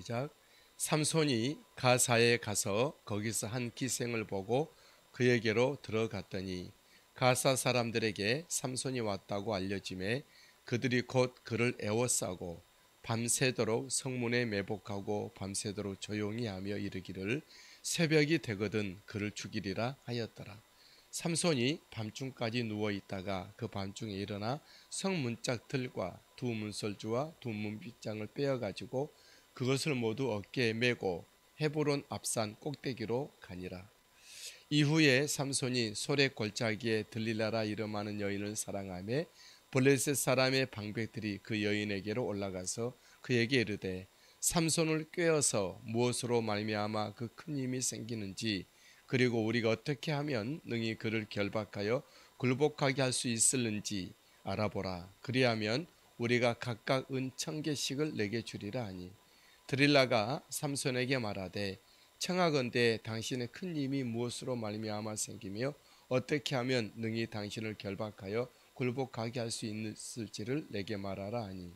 시작. 삼손이 가사에 가서 거기서 한 기생을 보고 그에게로 들어갔더니 가사 사람들에게 삼손이 왔다고 알려지매 그들이 곧 그를 애워싸고 밤새도록 성문에 매복하고 밤새도록 조용히 하며 이르기를 새벽이 되거든 그를 죽이리라 하였더라. 삼손이 밤중까지 누워있다가 그 밤중에 일어나 성문짝들과 두 문설주와 두 문빗장을 빼어가지고 그것을 모두 어깨에 메고 헤브론 앞산 꼭대기로 가니라. 이후에 삼손이 소래 골짜기에 들릴라라 이름하는 여인을 사랑하며 블레셋 사람의 방백들이 그 여인에게로 올라가서 그에게 이르되 삼손을 꾀어서 무엇으로 말미암아 그 큰 힘이 생기는지 그리고 우리가 어떻게 하면 능히 그를 결박하여 굴복하게 할 수 있을는지 알아보라. 그리하면 우리가 각각 은 1000개씩을 내게 주리라 하니 드릴라가 삼손에게 말하되 청하건대 당신의 큰 힘이 무엇으로 말미암아 생기며 어떻게 하면 능히 당신을 결박하여 굴복하게 할 수 있을지를 내게 말하라 하니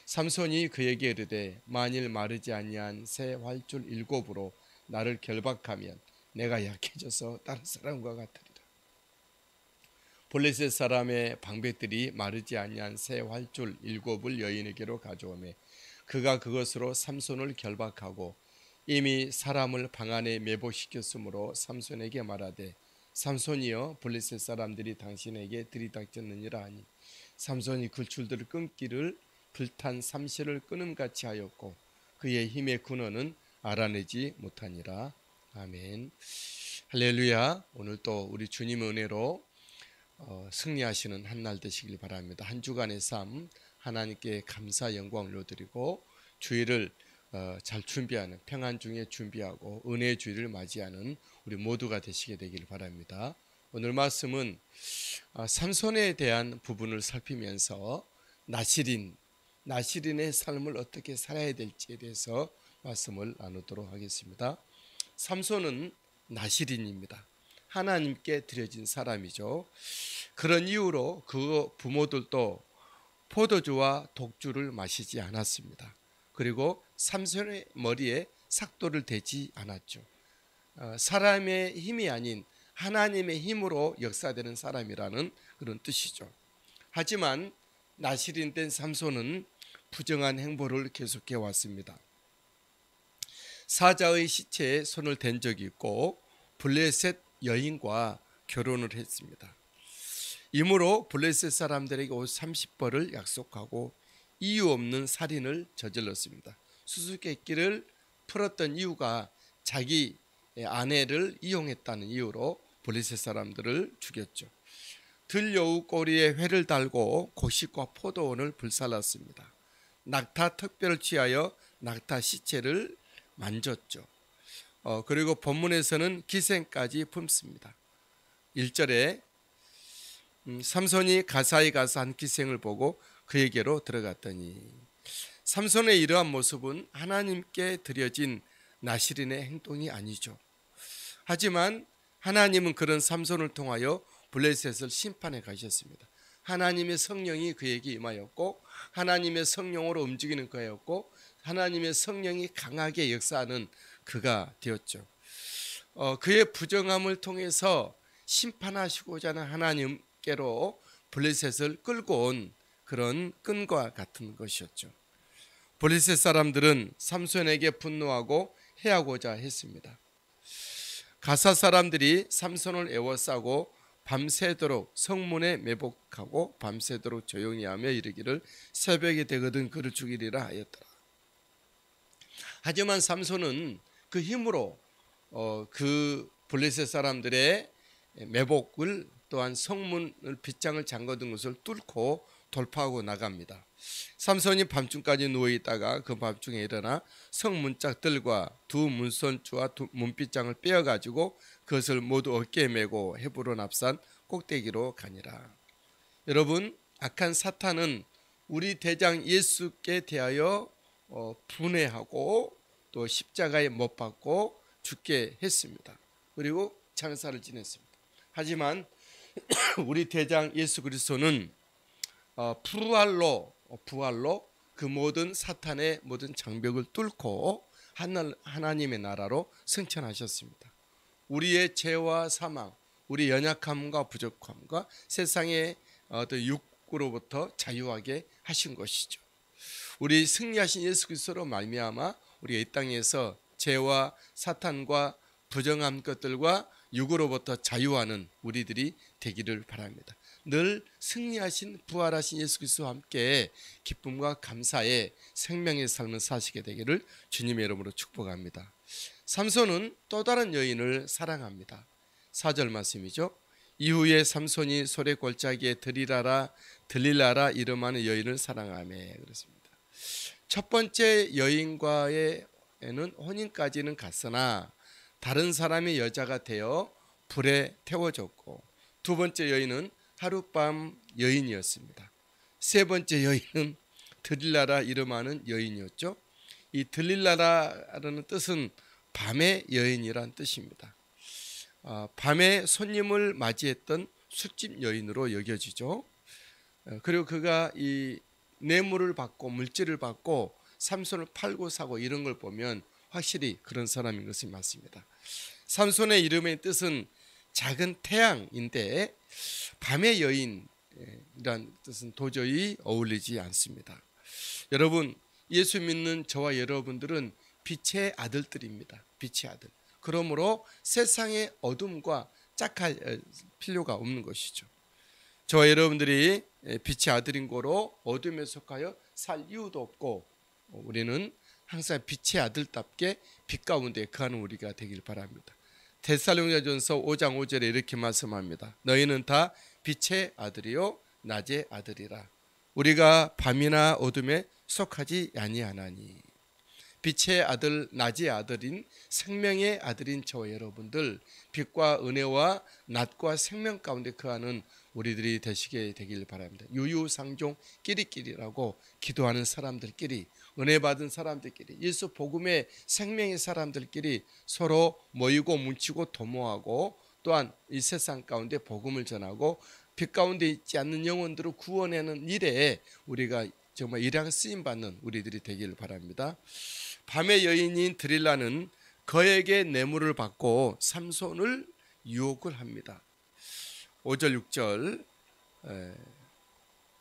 삼손이 그에게 이르되 만일 마르지 아니한 새 활줄 7으로 나를 결박하면 내가 약해져서 다른 사람과 같으리라. 블레셋 사람의 방백들이 마르지 아니한 새 활줄 7을 여인에게로 가져오매 그가 그것으로 삼손을 결박하고 이미 사람을 방 안에 매복시켰으므로 삼손에게 말하되 삼손이여 블레셋 사람들이 당신에게 들이닥쳤느니라 하니 삼손이 그 줄들을 끊기를 불탄 삼실을 끊음같이 하였고 그의 힘의 근원은 알아내지 못하니라. 아멘. 할렐루야. 오늘 또 우리 주님의 은혜로 승리하시는 한 날 되시길 바랍니다. 한 주간의 삶 하나님께 감사 영광 올려드리고 주일을 잘 준비하는 평안 중에 준비하고 은혜의 주일을 맞이하는 우리 모두가 되시게 되길 바랍니다. 오늘 말씀은 삼손에 대한 부분을 살피면서 나시린의 삶을 어떻게 살아야 될지에 대해서 말씀을 나누도록 하겠습니다. 삼손은 나시린입니다. 하나님께 드려진 사람이죠. 그런 이유로 그 부모들도 포도주와 독주를 마시지 않았습니다. 그리고 삼손의 머리에 삭도를 대지 않았죠. 사람의 힘이 아닌 하나님의 힘으로 역사되는 사람이라는 그런 뜻이죠. 하지만 나시린된 삼손은 부정한 행보를 계속해 왔습니다. 사자의 시체에 손을 댄 적이 있고 블레셋 여인과 결혼을 했습니다. 이므로 블레셋 사람들에게 옷 30벌을 약속하고 이유 없는 살인을 저질렀습니다. 수수께끼를 풀었던 이유가 자기 아내를 이용했다는 이유로 블레셋 사람들을 죽였죠. 들여우 꼬리에 회를 달고 곡식과 포도원을 불살랐습니다. 낙타 특별을 취하여 낙타 시체를 만졌죠. 그리고 본문에서는 기생까지 품습니다. 1절에 삼손이 가사에 가서 한 기생을 보고 그에게로 들어갔더니 삼손의 이러한 모습은 하나님께 드려진 나시린의 행동이 아니죠. 하지만 하나님은 그런 삼손을 통하여 블레셋을 심판해 가셨습니다. 하나님의 성령이 그에게 임하였고 하나님의 성령으로 움직이는 그였고 하나님의 성령이 강하게 역사하는 그가 되었죠. 그의 부정함을 통해서 심판하시고자 하는 하나님께로 블레셋을 끌고 온 그런 끈과 같은 것이었죠. 블레셋 사람들은 삼손에게 분노하고 해하고자 했습니다. 가사 사람들이 삼손을 애워싸고 밤새도록 성문에 매복하고 밤새도록 조용히 하며 이르기를 새벽이 되거든 그를 죽이리라 하였더라. 하지만 삼손은 그 힘으로 그 블레셋 사람들의 매복을 또한 성문을 빗장을 잠거든 것을 뚫고 돌파하고 나갑니다. 삼손이 밤중까지 누워있다가 그 밤중에 일어나 성문짝들과 두 문선주와 두 문빗장을 빼어가지고 그것을 모두 어깨에 메고 헤브론 앞산 꼭대기로 가니라. 여러분, 악한 사탄은 우리 대장 예수께 대하여 분해하고 또 십자가에 못 박고 죽게 했습니다. 그리고 장사를 지냈습니다. 하지만 우리 대장 예수 그리스도는 부활로 그 모든 사탄의 모든 장벽을 뚫고 하나님의 나라로 승천하셨습니다. 우리의 죄와 사망, 우리 연약함과 부족함과 세상의 어떤 육구로부터 자유하게 하신 것이죠. 우리 승리하신 예수 그리스도로 말미암아 우리가 이 땅에서 죄와 사탄과 부정한 것들과 육으로부터 자유하는 우리들이 되기를 바랍니다. 늘 승리하신 부활하신 예수 그리스도와 함께 기쁨과 감사의 생명의 삶을 사시게 되기를 주님의 이름으로 축복합니다. 삼손은 또 다른 여인을 사랑합니다. 4절 말씀이죠. 이후에 삼손이 소래 골짜기에 들릴라라 이름하는 여인을 사랑하며 그렇습니다. 첫 번째 여인과에는 혼인까지는 갔으나 다른 사람의 여자가 되어 불에 태워졌고, 두 번째 여인은 하룻밤 여인이었습니다. 세 번째 여인은 들릴라라 이름하는 여인이었죠. 이 들릴라라는 뜻은 밤의 여인이란 뜻입니다. 밤에 손님을 맞이했던 술집 여인으로 여겨지죠. 그리고 그가 이 뇌물을 받고 물질을 받고 삼손을 팔고 사고 이런 걸 보면 확실히 그런 사람인 것이 맞습니다. 삼손의 이름의 뜻은 작은 태양인데 밤의 여인이란 뜻은 도저히 어울리지 않습니다. 여러분, 예수 믿는 저와 여러분들은 빛의 아들들입니다. 빛의 아들. 그러므로 세상의 어둠과 짝할 필요가 없는 것이죠. 저와 여러분들이 빛의 아들인 거로 어둠에 속하여 살 이유도 없고, 우리는 항상 빛의 아들답게 빛 가운데 거하는 우리가 되길 바랍니다. 데살로니가전서 5장 5절에 이렇게 말씀합니다. 너희는 다 빛의 아들이요 낮의 아들이라. 우리가 밤이나 어둠에 속하지 아니하나니. 빛의 아들, 낮의 아들인 생명의 아들인 저와 여러분들, 빛과 은혜와 낮과 생명 가운데 거하는 우리들이 되시게 되길 바랍니다. 유유상종 끼리끼리라고 기도하는 사람들끼리, 은혜 받은 사람들끼리, 예수 복음의 생명의 사람들끼리 서로 모이고 뭉치고 도모하고, 또한 이 세상 가운데 복음을 전하고 빛 가운데 있지 않는 영혼들을 구원하는 일에 우리가 정말 일양 쓰임 받는 우리들이 되길 바랍니다. 밤의 여인인 들릴라는 그에게 뇌물을 받고 삼손을 유혹을 합니다. 5절 6절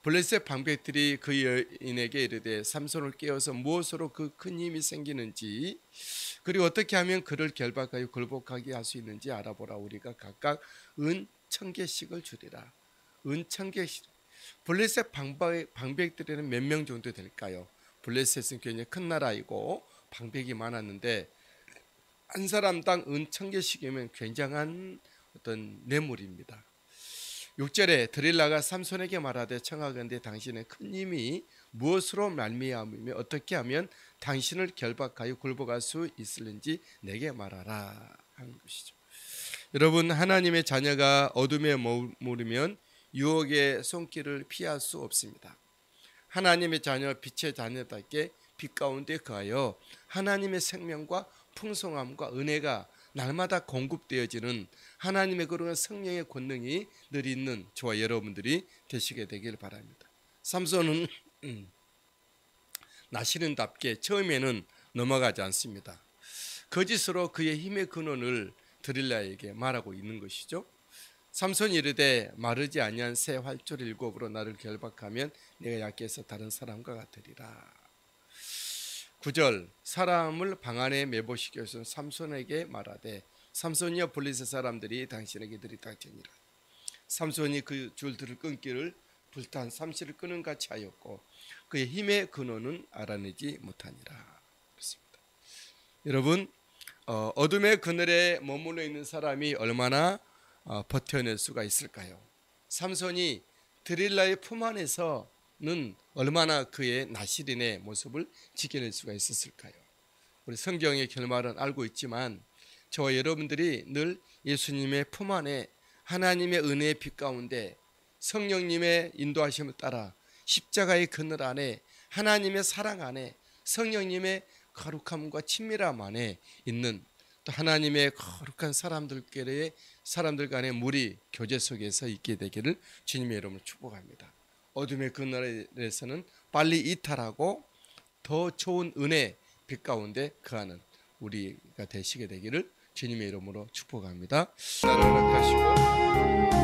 블레셋 방백들이 그 여인에게 이르되 삼손을 깨워서 무엇으로 그 큰 힘이 생기는지, 그리고 어떻게 하면 그를 결박하여 굴복하게 할 수 있는지 알아보라. 우리가 각각 은 1000개씩을 주리라. 은 1000개씩. 블레셋 방백들에는 몇 명 정도 될까요? 블레셋은 굉장히 큰 나라이고 방백이 많았는데 한 사람당 은 1000개씩이면 굉장한 어떤 뇌물입니다. 6절에 들릴라가 삼손에게 말하되 청하건대 당신의 큰 힘이 무엇으로 말미암으며 어떻게 하면 당신을 결박하여 굴복할 수 있을는지 내게 말하라 하는 것이죠. 여러분, 하나님의 자녀가 어둠에 머무르면 유혹의 손길을 피할 수 없습니다. 하나님의 자녀, 빛의 자녀답게 빛 가운데 거하여 하나님의 생명과 풍성함과 은혜가 날마다 공급되어지는 하나님의 그런 성령의 권능이 늘 있는 저와 여러분들이 되시게 되길 바랍니다. 삼손은 나시른답게 처음에는 넘어가지 않습니다. 거짓으로 그의 힘의 근원을 들릴라에게 말하고 있는 것이죠. 삼손이 이르되 마르지 아니한 새 활줄 7으로 나를 결박하면 내가 약해서 다른 사람과 같으리라. 9절 사람을 방 안에 매보시기 위해서 삼손에게 말하되 삼손이여 블레셋 사람들이 당신에게 들이닥치니라. 삼손이 그 줄들을 끊기를 불탄 삼시를 끄는 같이 하였고 그의 힘의 근원은 알아내지 못하니라. 그렇습니다. 여러분, 어둠의 그늘에 머물러 있는 사람이 얼마나 버텨낼 수가 있을까요? 삼손이 들릴라의 품 안에서는 얼마나 그의 나시린의 모습을 지켜낼 수가 있었을까요? 우리 성경의 결말은 알고 있지만 저와 여러분들이 늘 예수님의 품 안에 하나님의 은혜의 빛 가운데 성령님의 인도하심을 따라 십자가의 그늘 안에 하나님의 사랑 안에 성령님의 거룩함과 친밀함 안에 있는 또 하나님의 거룩한 사람들 간의 무리 교제 속에서 있게 되기를 주님의 이름으로 축복합니다. 어둠의 그늘에서는 빨리 이탈하고 더 좋은 은혜 빛 가운데 거하는 우리가 되시게 되기를 주님의 이름으로 축복합니다. 나를 허락하시고